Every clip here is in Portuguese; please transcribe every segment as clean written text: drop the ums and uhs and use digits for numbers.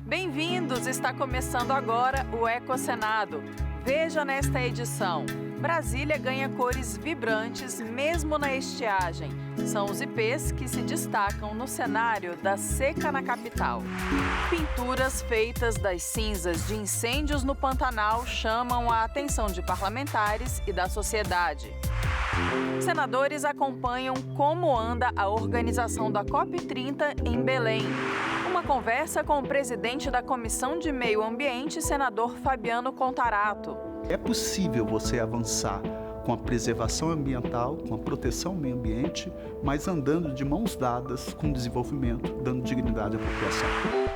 Bem-vindos! Está começando agora o Ecocenado. Veja nesta edição. Brasília ganha cores vibrantes mesmo na estiagem. São os ipês que se destacam no cenário da seca na capital. Pinturas feitas das cinzas de incêndios no Pantanal chamam a atenção de parlamentares e da sociedade. Senadores acompanham como anda a organização da COP30 em Belém. Uma conversa com o presidente da Comissão de Meio Ambiente, senador Fabiano Contarato. É possível você avançar com a preservação ambiental, com a proteção ao meio ambiente, mas andando de mãos dadas com o desenvolvimento, dando dignidade à população.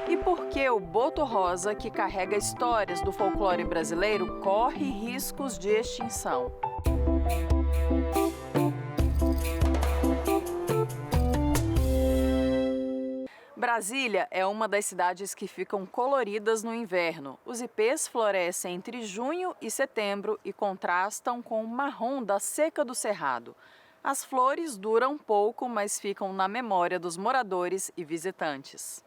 E por que o boto rosa, que carrega histórias do folclore brasileiro, corre riscos de extinção? Brasília é uma das cidades que ficam coloridas no inverno. Os ipês florescem entre junho e setembro e contrastam com o marrom da seca do cerrado. As flores duram pouco, mas ficam na memória dos moradores e visitantes.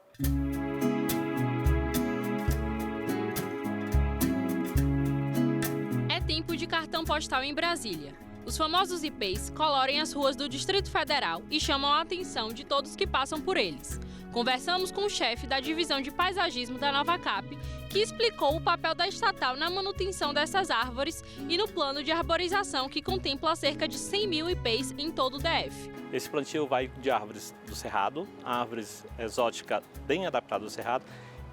É tempo de cartão postal em Brasília. Os famosos ipês coloram as ruas do Distrito Federal e chamam a atenção de todos que passam por eles. Conversamos com o chefe da Divisão de Paisagismo da Nova Cap, que explicou o papel da estatal na manutenção dessas árvores e no plano de arborização que contempla cerca de 100 mil ipês em todo o DF. Esse plantio vai de árvores do cerrado, árvores exóticas bem adaptadas do cerrado,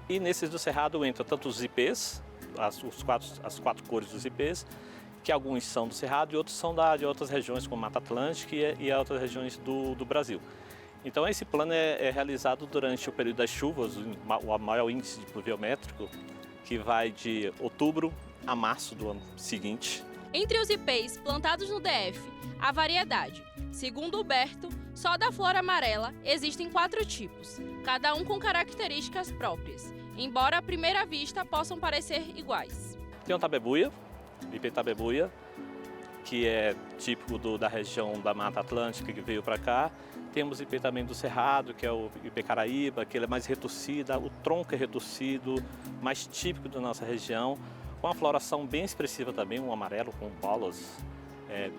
e nesses do cerrado entram tanto os ipês, as quatro cores dos ipês, que alguns são do cerrado e outros são de outras regiões, como Mata Atlântica e outras regiões do Brasil. Então esse plano é realizado durante o período das chuvas, o maior índice de pluviométrico, que vai de outubro a março do ano seguinte. Entre os ipês plantados no DF, há variedade. Segundo o Berto, só da flor amarela existem 4 tipos, cada um com características próprias, embora à primeira vista possam parecer iguais. Tem o tabebuia, ipê tabebuia, que é típico da região da Mata Atlântica, que veio para cá. Temos ipê também do cerrado, que é o ipê caraíba, que ele é mais retorcida, o tronco é retorcido, mais típico da nossa região, com uma floração bem expressiva também, um amarelo com bolas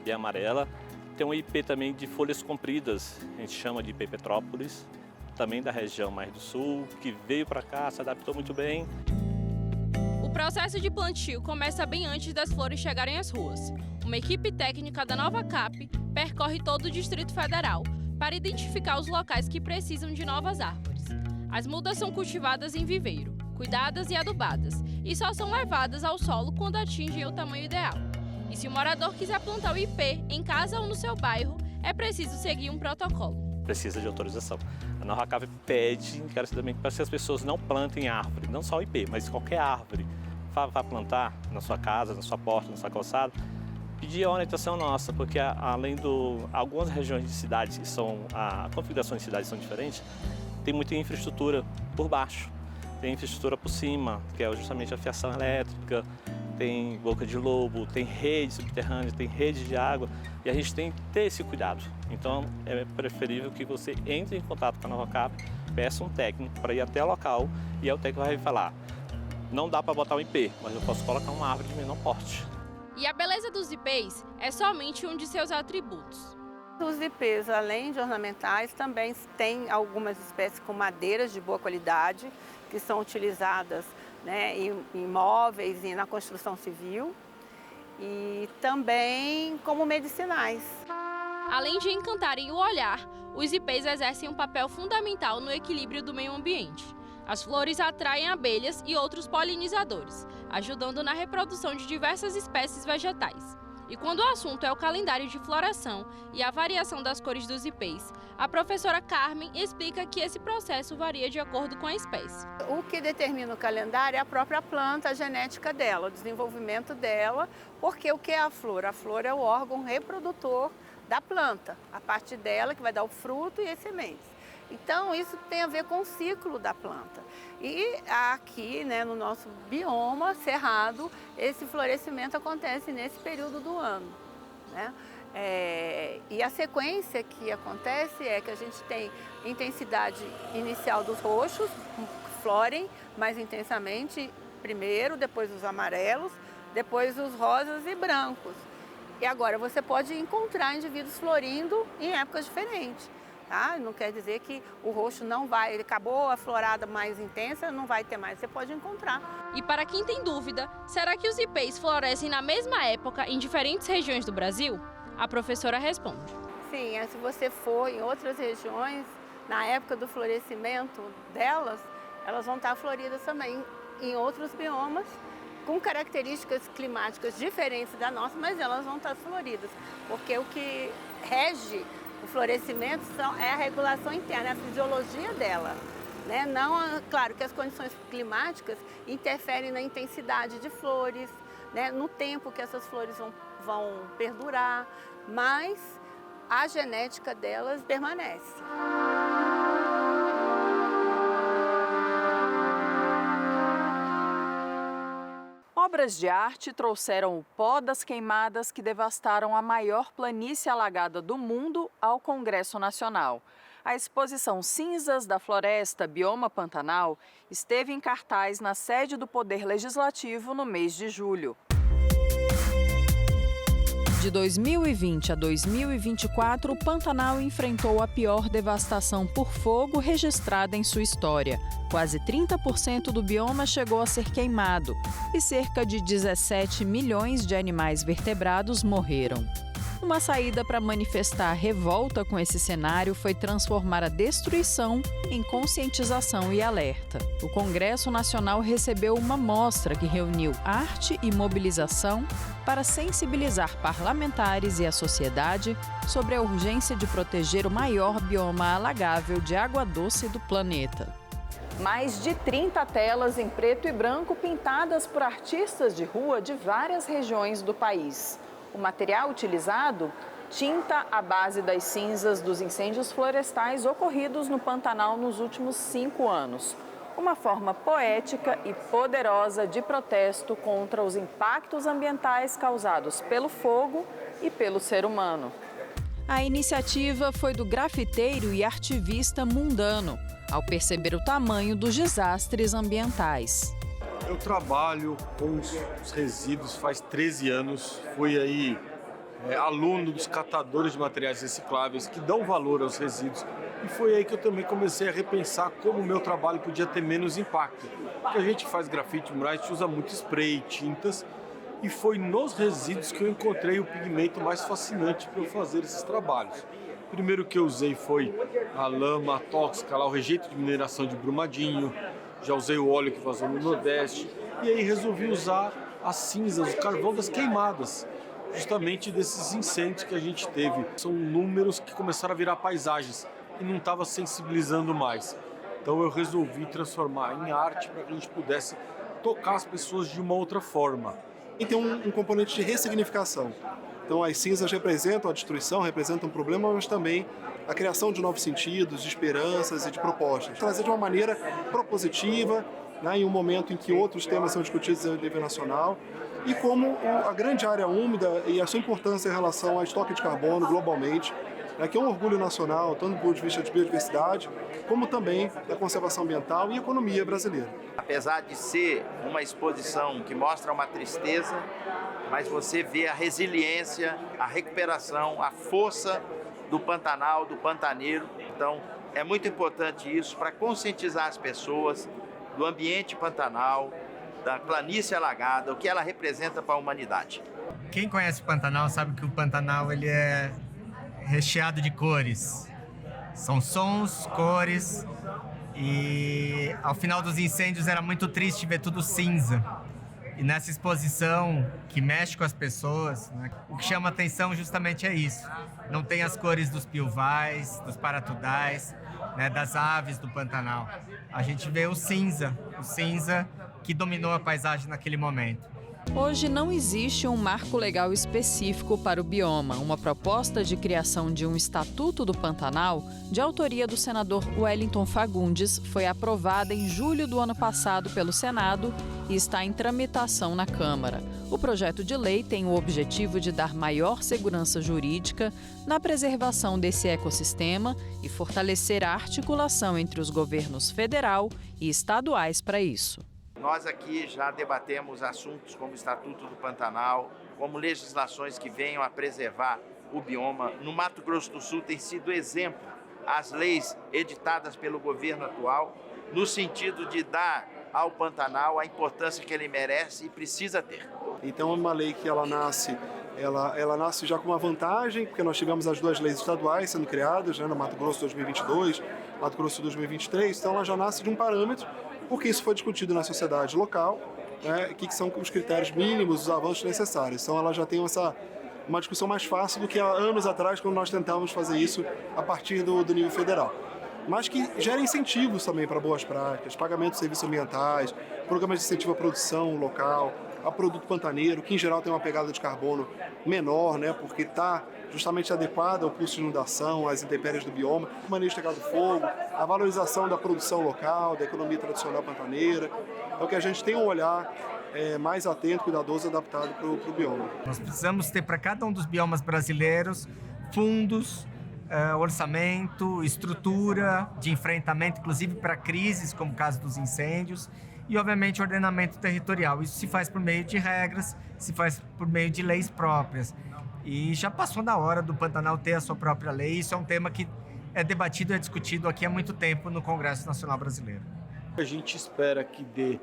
bem amarela. Tem um ipê também de folhas compridas, a gente chama de ipê Petrópolis, também da região mais do sul, que veio para cá, se adaptou muito bem. O processo de plantio começa bem antes das flores chegarem às ruas. Uma equipe técnica da Nova Cap percorre todo o Distrito Federal para identificar os locais que precisam de novas árvores. As mudas são cultivadas em viveiro, cuidadas e adubadas, e só são levadas ao solo quando atingem o tamanho ideal. E se o morador quiser plantar o ipê em casa ou no seu bairro, é preciso seguir um protocolo. Precisa de autorização. A Nova Cap pede encarecidamente para que as pessoas não plantem árvore, não só o ipê, mas qualquer árvore. Vá plantar na sua casa, na sua porta, na sua calçada, pedir a orientação nossa, porque além algumas regiões de cidades que a configuração de cidades são diferentes, tem muita infraestrutura por baixo, tem infraestrutura por cima, que é justamente a fiação elétrica, tem boca de lobo, tem rede subterrânea, tem rede de água, e a gente tem que ter esse cuidado. Então é preferível que você entre em contato com a Nova Cap, peça um técnico para ir até o local, e aí o técnico vai falar: não dá para botar um ipê, mas eu posso colocar uma árvore de menor porte. E a beleza dos ipês é somente um de seus atributos. Os ipês, além de ornamentais, também têm algumas espécies com madeiras de boa qualidade, que são utilizadas, né, em móveis e na construção civil, e também como medicinais. Além de encantarem o olhar, os ipês exercem um papel fundamental no equilíbrio do meio ambiente. As flores atraem abelhas e outros polinizadores, ajudando na reprodução de diversas espécies vegetais. E quando o assunto é o calendário de floração e a variação das cores dos ipês, a professora Carmen explica que esse processo varia de acordo com a espécie. O que determina o calendário é a própria planta, a genética dela, o desenvolvimento dela, porque o que é a flor? A flor é o órgão reprodutor da planta, a parte dela que vai dar o fruto e as sementes. Então, isso tem a ver com o ciclo da planta. E aqui, né, no nosso bioma cerrado, esse florescimento acontece nesse período do ano, né? E a sequência que acontece é que a gente tem intensidade inicial dos roxos, florem mais intensamente primeiro, depois os amarelos, depois os rosas e brancos. E agora você pode encontrar indivíduos florindo em épocas diferentes. Tá? Não quer dizer que o roxo não vai, acabou a florada mais intensa, não vai ter mais, você pode encontrar. E para quem tem dúvida, será que os ipês florescem na mesma época em diferentes regiões do Brasil? A professora responde. Sim, se você for em outras regiões, na época do florescimento delas, elas vão estar floridas também em outros biomas, com características climáticas diferentes da nossa, mas elas vão estar floridas, porque o que rege o florescimento é a regulação interna, a fisiologia dela. Né? Não, claro que as condições climáticas interferem na intensidade de flores, né? No tempo que essas flores vão perdurar, mas a genética delas permanece. Obras de arte trouxeram o pó das queimadas que devastaram a maior planície alagada do mundo ao Congresso Nacional. A exposição Cinzas da Floresta, Bioma Pantanal, esteve em cartaz na sede do Poder Legislativo no mês de julho. De 2020 a 2024, o Pantanal enfrentou a pior devastação por fogo registrada em sua história. Quase 30% do bioma chegou a ser queimado e cerca de 17 milhões de animais vertebrados morreram. Uma saída para manifestar revolta com esse cenário foi transformar a destruição em conscientização e alerta. O Congresso Nacional recebeu uma mostra que reuniu arte e mobilização para sensibilizar parlamentares e a sociedade sobre a urgência de proteger o maior bioma alagável de água doce do planeta. Mais de 30 telas em preto e branco pintadas por artistas de rua de várias regiões do país. O material utilizado? Tinta à base das cinzas dos incêndios florestais ocorridos no Pantanal nos últimos 5 anos. Uma forma poética e poderosa de protesto contra os impactos ambientais causados pelo fogo e pelo ser humano. A iniciativa foi do grafiteiro e ativista Mundano, ao perceber o tamanho dos desastres ambientais. Eu trabalho com os resíduos faz 13 anos, fui aí aluno dos catadores de materiais recicláveis que dão valor aos resíduos e foi aí que eu também comecei a repensar como o meu trabalho podia ter menos impacto. Porque a gente faz grafite murais, a gente usa muito spray, tintas e foi nos resíduos que eu encontrei o pigmento mais fascinante para eu fazer esses trabalhos. O primeiro que eu usei foi a lama tóxica, lá, o rejeito de mineração de Brumadinho. Já usei o óleo que vazou no Nordeste e aí resolvi usar as cinzas, o carvão das queimadas, justamente desses incêndios que a gente teve. São números que começaram a virar paisagens e não estava sensibilizando mais. Então eu resolvi transformar em arte para que a gente pudesse tocar as pessoas de uma outra forma. E tem um componente de ressignificação. Então as cinzas representam a destruição, representam um problema, mas também a criação de novos sentidos, de esperanças e de propostas. Trazer de uma maneira propositiva, né, em um momento em que outros temas são discutidos a nível nacional, e como a grande área úmida e a sua importância em relação ao estoque de carbono globalmente, né, que é um orgulho nacional, tanto do ponto de vista de biodiversidade, como também da conservação ambiental e economia brasileira. Apesar de ser uma exposição que mostra uma tristeza, mas você vê a resiliência, a recuperação, a força do Pantanal, do pantaneiro. Então, é muito importante isso para conscientizar as pessoas do ambiente pantanal, da planície alagada, o que ela representa para a humanidade. Quem conhece o Pantanal sabe que o Pantanal ele é recheado de cores. São sons, cores e ao final dos incêndios era muito triste ver tudo cinza. E nessa exposição que mexe com as pessoas, né, o que chama atenção justamente é isso. Não tem as cores dos piuvais, dos paratudais, né, das aves do Pantanal. A gente vê o cinza que dominou a paisagem naquele momento. Hoje não existe um marco legal específico para o bioma. Uma proposta de criação de um Estatuto do Pantanal, de autoria do senador Wellington Fagundes, foi aprovada em julho do ano passado pelo Senado e está em tramitação na Câmara. O projeto de lei tem o objetivo de dar maior segurança jurídica na preservação desse ecossistema e fortalecer a articulação entre os governos federal e estaduais para isso. Nós aqui já debatemos assuntos como o Estatuto do Pantanal, como legislações que venham a preservar o bioma. No Mato Grosso do Sul tem sido exemplo as leis editadas pelo governo atual, no sentido de dar ao Pantanal a importância que ele merece e precisa ter. Então é uma lei que ela nasce já com uma vantagem, porque nós tivemos as duas leis estaduais sendo criadas, né, no Mato Grosso 2022, Mato Grosso 2023, então ela já nasce de um parâmetro, porque isso foi discutido na sociedade local, né, que são os critérios mínimos, os avanços necessários. Então ela já tem uma discussão mais fácil do que há anos atrás, quando nós tentávamos fazer isso a partir do nível federal. Mas que gera incentivos também para boas práticas, pagamento de serviços ambientais, programas de incentivo à produção local, a produto pantaneiro, que em geral tem uma pegada de carbono menor, né, porque está justamente adequada ao custo de inundação, às intempéries do bioma, o manejo do fogo, a valorização da produção local, da economia tradicional pantaneira. Então que a gente tem um olhar mais atento, cuidadoso, adaptado para o bioma. Nós precisamos ter para cada um dos biomas brasileiros fundos, orçamento, estrutura de enfrentamento, inclusive para crises, como o caso dos incêndios, e, obviamente, ordenamento territorial. Isso se faz por meio de regras, se faz por meio de leis próprias. E já passou da hora do Pantanal ter a sua própria lei. Isso é um tema que é debatido e é discutido aqui há muito tempo no Congresso Nacional Brasileiro. A gente espera que dê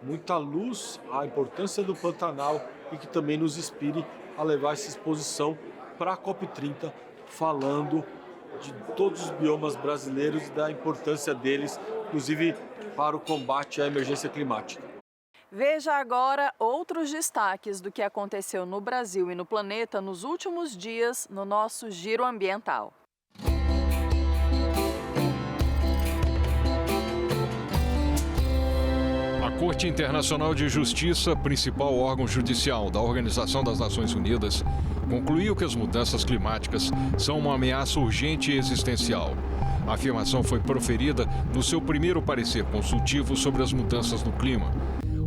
muita luz à importância do Pantanal e que também nos inspire a levar essa exposição para a COP30, falando de todos os biomas brasileiros e da importância deles, inclusive para o combate à emergência climática. Veja agora outros destaques do que aconteceu no Brasil e no planeta nos últimos dias no nosso Giro Ambiental. A Corte Internacional de Justiça, principal órgão judicial da Organização das Nações Unidas, concluiu que as mudanças climáticas são uma ameaça urgente e existencial. A afirmação foi proferida no seu primeiro parecer consultivo sobre as mudanças no clima.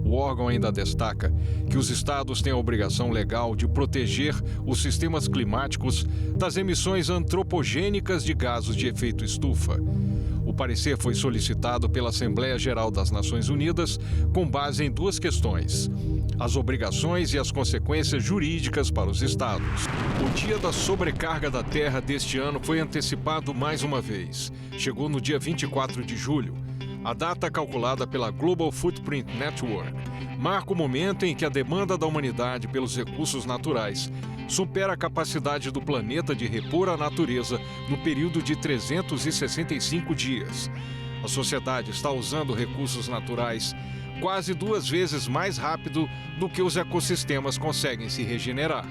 O órgão ainda destaca que os estados têm a obrigação legal de proteger os sistemas climáticos das emissões antropogênicas de gases de efeito estufa. O parecer foi solicitado pela Assembleia Geral das Nações Unidas com base em duas questões: as obrigações e as consequências jurídicas para os estados. O Dia da Sobrecarga da Terra deste ano foi antecipado mais uma vez. Chegou no dia 24 de julho. A data calculada pela Global Footprint Network marca o momento em que a demanda da humanidade pelos recursos naturais supera a capacidade do planeta de repor a natureza no período de 365 dias. A sociedade está usando recursos naturais quase 2 vezes mais rápido do que os ecossistemas conseguem se regenerar.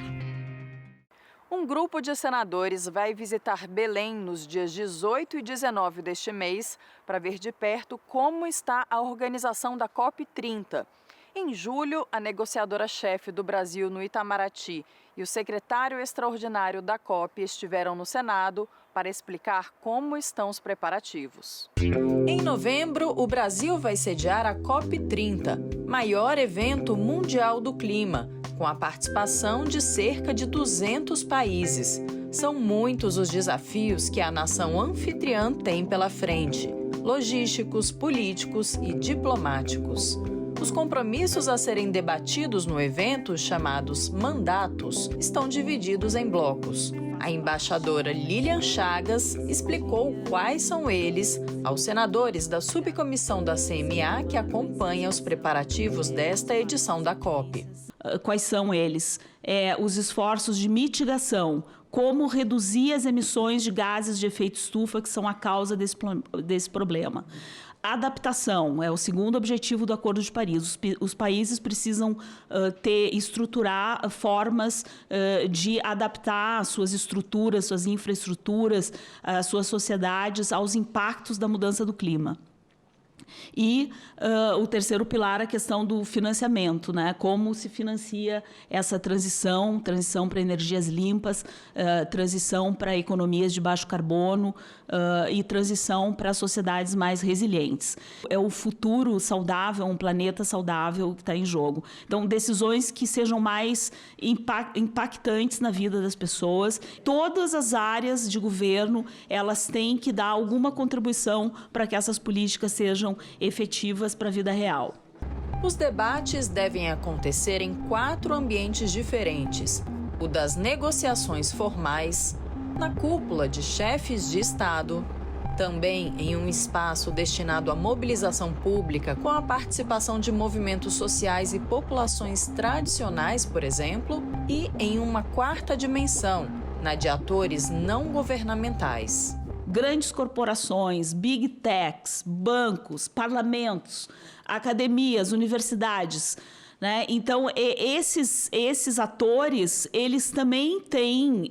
Um grupo de senadores vai visitar Belém nos dias 18 e 19 deste mês para ver de perto como está a organização da COP30. Em julho, a negociadora-chefe do Brasil no Itamaraty e o secretário extraordinário da COP estiveram no Senado para explicar como estão os preparativos. Em novembro, o Brasil vai sediar a COP30, maior evento mundial do clima, com a participação de cerca de 200 países. São muitos os desafios que a nação anfitriã tem pela frente: logísticos, políticos e diplomáticos. Os compromissos a serem debatidos no evento, chamados mandatos, estão divididos em blocos. A embaixadora Lilian Chagas explicou quais são eles aos senadores da subcomissão da CMA que acompanha os preparativos desta edição da COP. Quais são eles? Os esforços de mitigação, como reduzir as emissões de gases de efeito estufa que são a causa desse problema. Adaptação é o segundo objetivo do Acordo de Paris. Os países precisam estruturar formas de adaptar suas estruturas, suas infraestruturas, suas sociedades aos impactos da mudança do clima. E o terceiro pilar, a questão do financiamento, né? Como se financia essa transição para energias limpas, transição para economias de baixo carbono e transição para sociedades mais resilientes. É o futuro saudável, um planeta saudável que está em jogo. Então, decisões que sejam mais impactantes na vida das pessoas. Todas as áreas de governo, elas têm que dar alguma contribuição para que essas políticas sejam efetivas para a vida real. Os debates devem acontecer em 4 ambientes diferentes: o das negociações formais, na cúpula de chefes de Estado, também em um espaço destinado à mobilização pública com a participação de movimentos sociais e populações tradicionais, por exemplo, e em uma 4ª dimensão, na de atores não governamentais. Grandes corporações, big techs, bancos, parlamentos, academias, universidades, né? Então, esses atores, eles também têm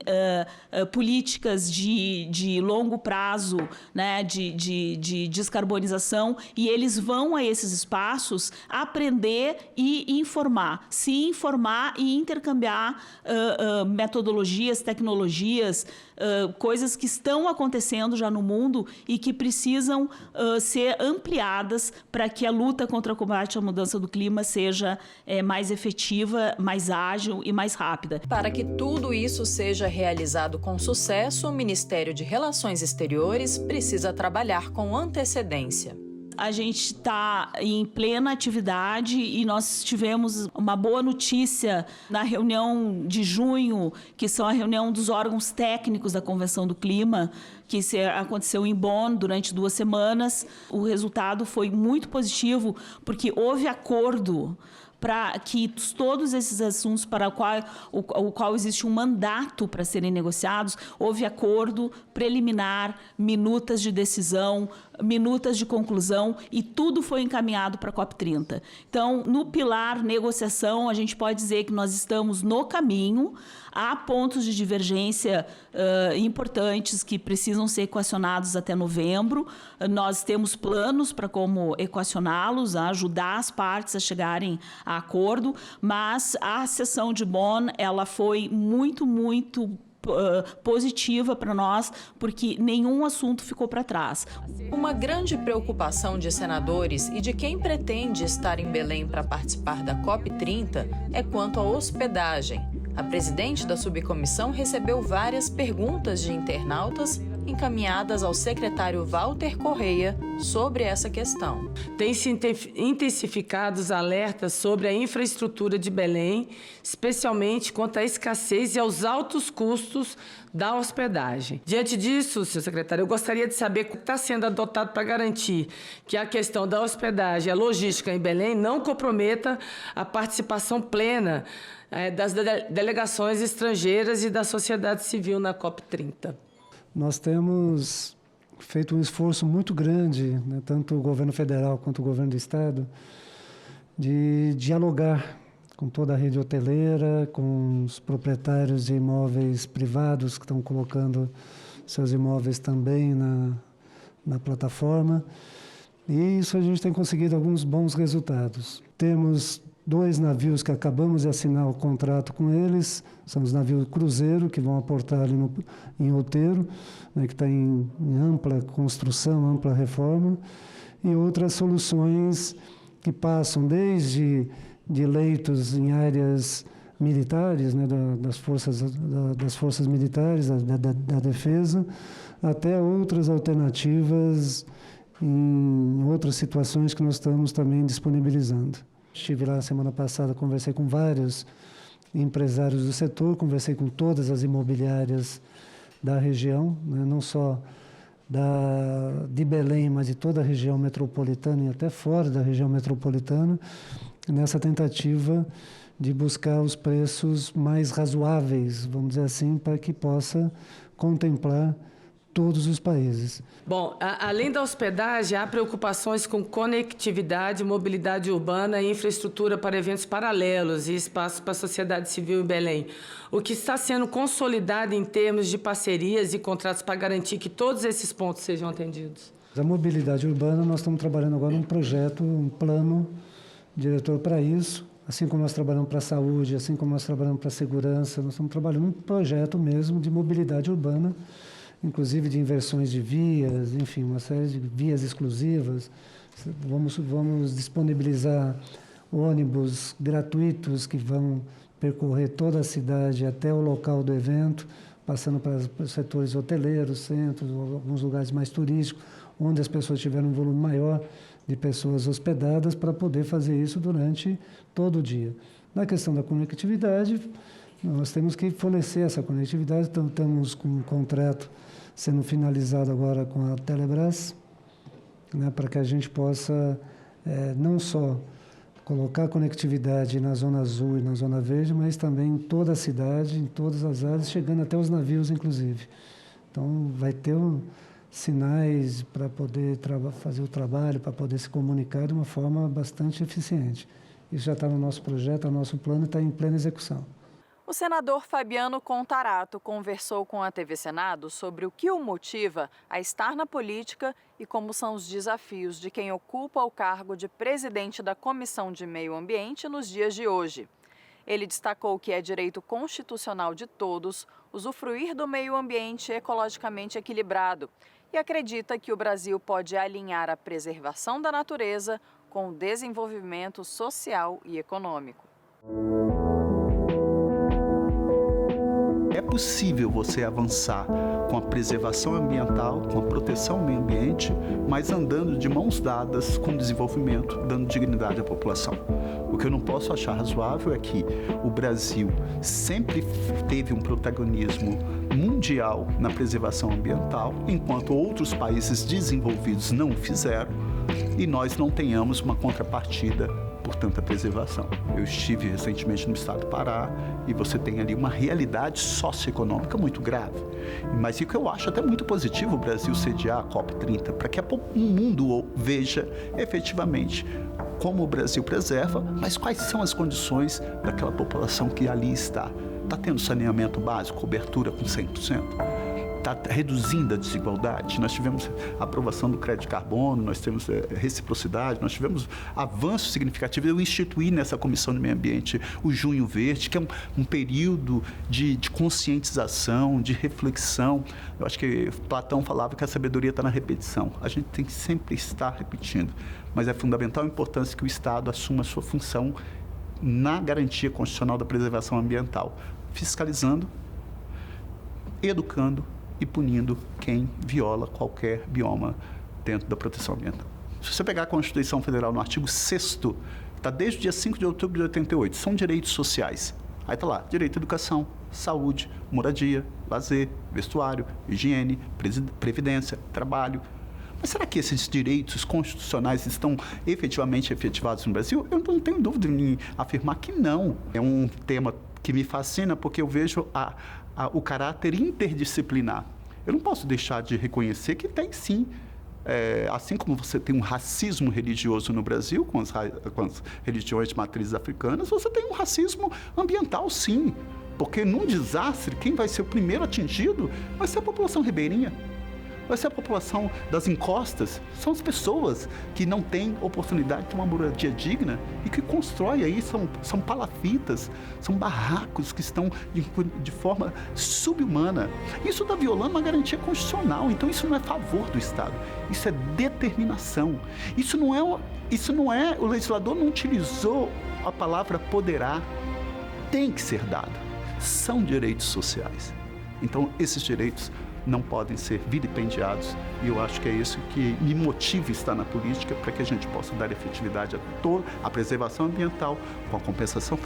políticas de longo prazo, né? de descarbonização, e eles vão a esses espaços aprender e informar, se informar e intercambiar metodologias, tecnologias, coisas que estão acontecendo já no mundo e que precisam ser ampliadas para que a luta contra o combate à mudança do clima seja mais efetiva, mais ágil e mais rápida. Para que tudo isso seja realizado com sucesso, o Ministério de Relações Exteriores precisa trabalhar com antecedência. A gente está em plena atividade e nós tivemos uma boa notícia na reunião de junho, que são a reunião dos órgãos técnicos da Convenção do Clima, que aconteceu em Bonn durante 2 semanas. O resultado foi muito positivo, porque houve acordo para que todos esses assuntos para o qual existe um mandato para serem negociados, houve acordo preliminar, minutas de decisão, minutas de conclusão, e tudo foi encaminhado para a COP30. Então, no pilar negociação, a gente pode dizer que nós estamos no caminho. Há pontos de divergência importantes que precisam ser equacionados até novembro. Nós temos planos para como equacioná-los, ajudar as partes a chegarem a acordo, mas a sessão de Bonn, ela foi muito positiva para nós, porque nenhum assunto ficou para trás. Uma grande preocupação de senadores e de quem pretende estar em Belém para participar da COP30 é quanto à hospedagem. A presidente da subcomissão recebeu várias perguntas de internautas encaminhadas ao secretário Walter Correia sobre essa questão. Tem-se intensificado os alertas sobre a infraestrutura de Belém, especialmente quanto à escassez e aos altos custos da hospedagem. Diante disso, senhor secretário, eu gostaria de saber o que está sendo adotado para garantir que a questão da hospedagem e a logística em Belém não comprometa a participação plena das delegações estrangeiras e da sociedade civil na COP30. Nós temos feito um esforço muito grande, né, tanto o governo federal quanto o governo do estado, de dialogar com toda a rede hoteleira, com os proprietários de imóveis privados que estão colocando seus imóveis também na plataforma. E isso a gente tem conseguido alguns bons resultados. Temos 2 navios que acabamos de assinar o contrato com eles, são os navios cruzeiro, que vão aportar ali em Outeiro, né, que está em ampla construção, ampla reforma, e outras soluções que passam desde de leitos em áreas militares, né, das forças militares, da defesa, até outras alternativas em outras situações que nós estamos também disponibilizando. Estive lá semana passada, conversei com vários empresários do setor, conversei com todas as imobiliárias da região, né, não só de Belém, mas de toda a região metropolitana e até fora da região metropolitana, nessa tentativa de buscar os preços mais razoáveis, vamos dizer assim, para que possa contemplar todos os países. Bom, além da hospedagem, há preocupações com conectividade, mobilidade urbana e infraestrutura para eventos paralelos e espaços para a sociedade civil em Belém. O que está sendo consolidado em termos de parcerias e contratos para garantir que todos esses pontos sejam atendidos? A mobilidade urbana, nós estamos trabalhando agora um projeto, um plano diretor para isso, assim como nós trabalhamos para a saúde, assim como nós trabalhamos para a segurança, nós estamos trabalhando um projeto mesmo de mobilidade urbana, inclusive de inversões de vias, enfim, uma série de vias exclusivas. Vamos disponibilizar ônibus gratuitos que vão percorrer toda a cidade até o local do evento, passando para os setores hoteleiros, centros, alguns lugares mais turísticos, onde as pessoas tiveram um volume maior de pessoas hospedadas para poder fazer isso durante todo o dia. Na questão da conectividade, nós temos que fornecer essa conectividade, então estamos com um contrato sendo finalizado agora com a Telebrás, né, para que a gente possa não só colocar conectividade na Zona Azul e na Zona Verde, mas também em toda a cidade, em todas as áreas, chegando até os navios, inclusive. Então, vai ter sinais para poder fazer o trabalho, para poder se comunicar de uma forma bastante eficiente. Isso já está no nosso projeto, no nosso plano e está em plena execução. O senador Fabiano Contarato conversou com a TV Senado sobre o que o motiva a estar na política e como são os desafios de quem ocupa o cargo de presidente da Comissão de Meio Ambiente nos dias de hoje. Ele destacou que é direito constitucional de todos usufruir do meio ambiente ecologicamente equilibrado e acredita que o Brasil pode alinhar a preservação da natureza com o desenvolvimento social e econômico. É possível você avançar com a preservação ambiental, com a proteção ao meio ambiente, mas andando de mãos dadas com o desenvolvimento, dando dignidade à população. O que eu não posso achar razoável é que o Brasil sempre teve um protagonismo mundial na preservação ambiental, enquanto outros países desenvolvidos não o fizeram, e nós não tenhamos uma contrapartida por tanta preservação. Eu estive recentemente no estado do Pará e você tem ali uma realidade socioeconômica muito grave. Mas o que eu acho até muito positivo o Brasil sediar a COP30, para que o mundo veja efetivamente como o Brasil preserva, mas quais são as condições daquela população que ali está. Está tendo saneamento básico, cobertura com 100%? Está reduzindo a desigualdade? Nós tivemos a aprovação do crédito de carbono, nós temos reciprocidade, nós tivemos avanços significativos. Eu instituí nessa Comissão de Meio Ambiente o Junho Verde, que é um período de conscientização, de reflexão. Eu acho que Platão falava que a sabedoria está na repetição. A gente tem que sempre estar repetindo, mas é fundamental a importância que o Estado assuma a sua função na garantia constitucional da preservação ambiental, fiscalizando, educando e punindo quem viola qualquer bioma dentro da proteção ambiental. Se você pegar a Constituição Federal no artigo 6º, está desde o dia 5 de outubro de 88, são direitos sociais. Aí está lá, direito à educação, saúde, moradia, lazer, vestuário, higiene, previdência, trabalho. Mas será que esses direitos constitucionais estão efetivados no Brasil? Eu não tenho dúvida em afirmar que não. É um tema que me fascina porque eu vejo o caráter interdisciplinar. Eu não posso deixar de reconhecer que tem sim, assim como você tem um racismo religioso no Brasil, com as religiões de matrizes africanas, você tem um racismo ambiental sim, porque num desastre, quem vai ser o primeiro atingido vai ser a população ribeirinha. Vai ser a população das encostas, são as pessoas que não têm oportunidade de ter uma moradia digna e que constroem aí, são palafitas, são barracos que estão de forma subhumana. Isso está violando uma garantia constitucional, então isso não é favor do Estado, isso é determinação. Isso não é, o legislador não utilizou a palavra poderá, tem que ser dado. São direitos sociais. Então esses direitos não podem ser vilipendiados e eu acho que é isso que me motiva a estar na política, para que a gente possa dar efetividade a toda a preservação ambiental com a compensação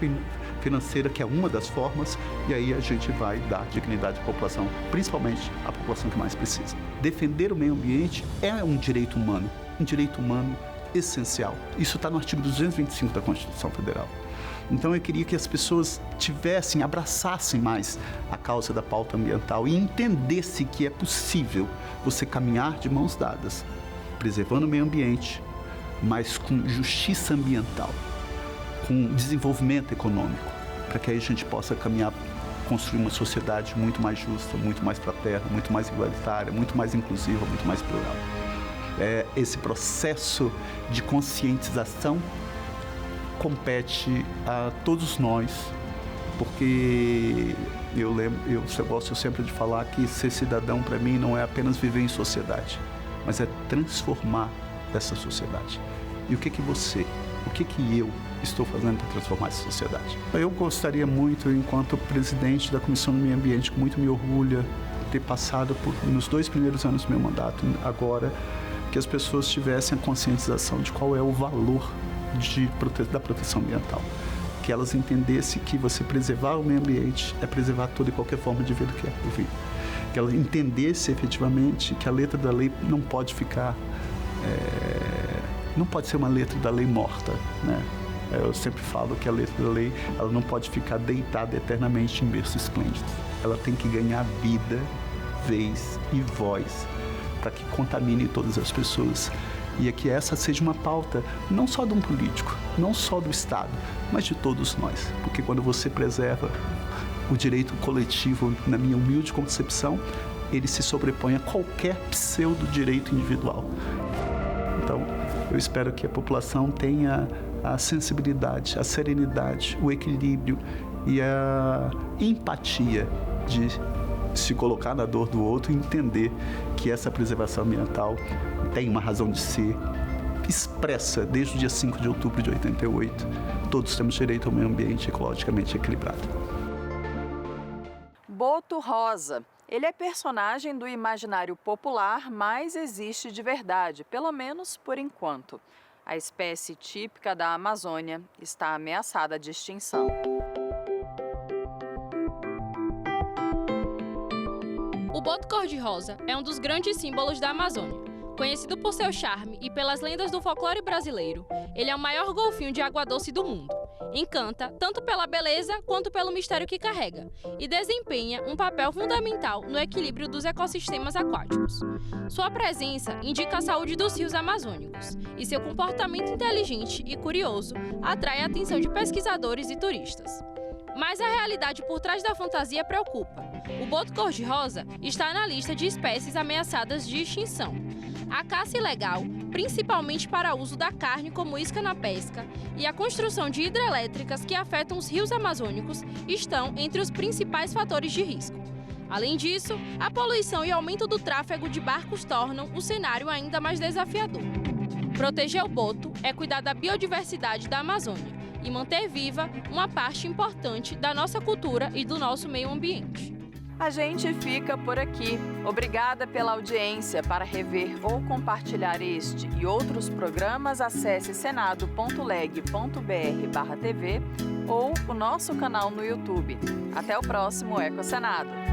financeira, que é uma das formas, e aí a gente vai dar dignidade à população, principalmente à população que mais precisa. Defender o meio ambiente é um direito humano essencial. Isso está no artigo 225 da Constituição Federal. Então eu queria que as pessoas abraçassem mais a causa da pauta ambiental e entendessem que é possível você caminhar de mãos dadas, preservando o meio ambiente, mas com justiça ambiental, com desenvolvimento econômico, para que aí a gente possa caminhar, construir uma sociedade muito mais justa, muito mais fraterna, muito mais igualitária, muito mais inclusiva, muito mais plural. esse processo de conscientização compete a todos nós, porque eu gosto sempre de falar que ser cidadão para mim não é apenas viver em sociedade, mas é transformar essa sociedade. E o que eu estou fazendo para transformar essa sociedade? Eu gostaria muito, enquanto presidente da Comissão do Meio Ambiente, que muito me orgulha ter passado nos 2 primeiros anos do meu mandato, agora, que as pessoas tivessem a conscientização de qual é o valor da proteção ambiental. Que elas entendessem que você preservar o meio ambiente é preservar toda e qualquer forma de vida que é por vir. Que ela entendesse efetivamente que a letra da lei não pode ficar... não pode ser uma letra da lei morta, né? Eu sempre falo que a letra da lei ela não pode ficar deitada eternamente em berço esplêndido. Ela tem que ganhar vida, vez e voz para que contamine todas as pessoas. E é que essa seja uma pauta não só de um político, não só do Estado, mas de todos nós. Porque quando você preserva o direito coletivo, na minha humilde concepção, ele se sobrepõe a qualquer pseudo-direito individual. Então, eu espero que a população tenha a sensibilidade, a serenidade, o equilíbrio e a empatia de se colocar na dor do outro e entender que essa preservação ambiental tem uma razão de ser expressa desde o dia 5 de outubro de 88. Todos temos direito ao meio ambiente ecologicamente equilibrado. Boto rosa. Ele é personagem do imaginário popular, mas existe de verdade, pelo menos por enquanto. A espécie típica da Amazônia está ameaçada de extinção. O boto cor-de-rosa é um dos grandes símbolos da Amazônia. Conhecido por seu charme e pelas lendas do folclore brasileiro, ele é o maior golfinho de água doce do mundo. Encanta tanto pela beleza quanto pelo mistério que carrega e desempenha um papel fundamental no equilíbrio dos ecossistemas aquáticos. Sua presença indica a saúde dos rios amazônicos e seu comportamento inteligente e curioso atrai a atenção de pesquisadores e turistas. Mas a realidade por trás da fantasia preocupa. O boto cor-de-rosa está na lista de espécies ameaçadas de extinção. A caça ilegal, principalmente para uso da carne como isca na pesca, e a construção de hidrelétricas que afetam os rios amazônicos estão entre os principais fatores de risco. Além disso, a poluição e aumento do tráfego de barcos tornam o cenário ainda mais desafiador. Proteger o boto é cuidar da biodiversidade da Amazônia e manter viva uma parte importante da nossa cultura e do nosso meio ambiente. A gente fica por aqui. Obrigada pela audiência. Para rever ou compartilhar este e outros programas, acesse senado.leg.br/tv ou o nosso canal no YouTube. Até o próximo Ecosenado.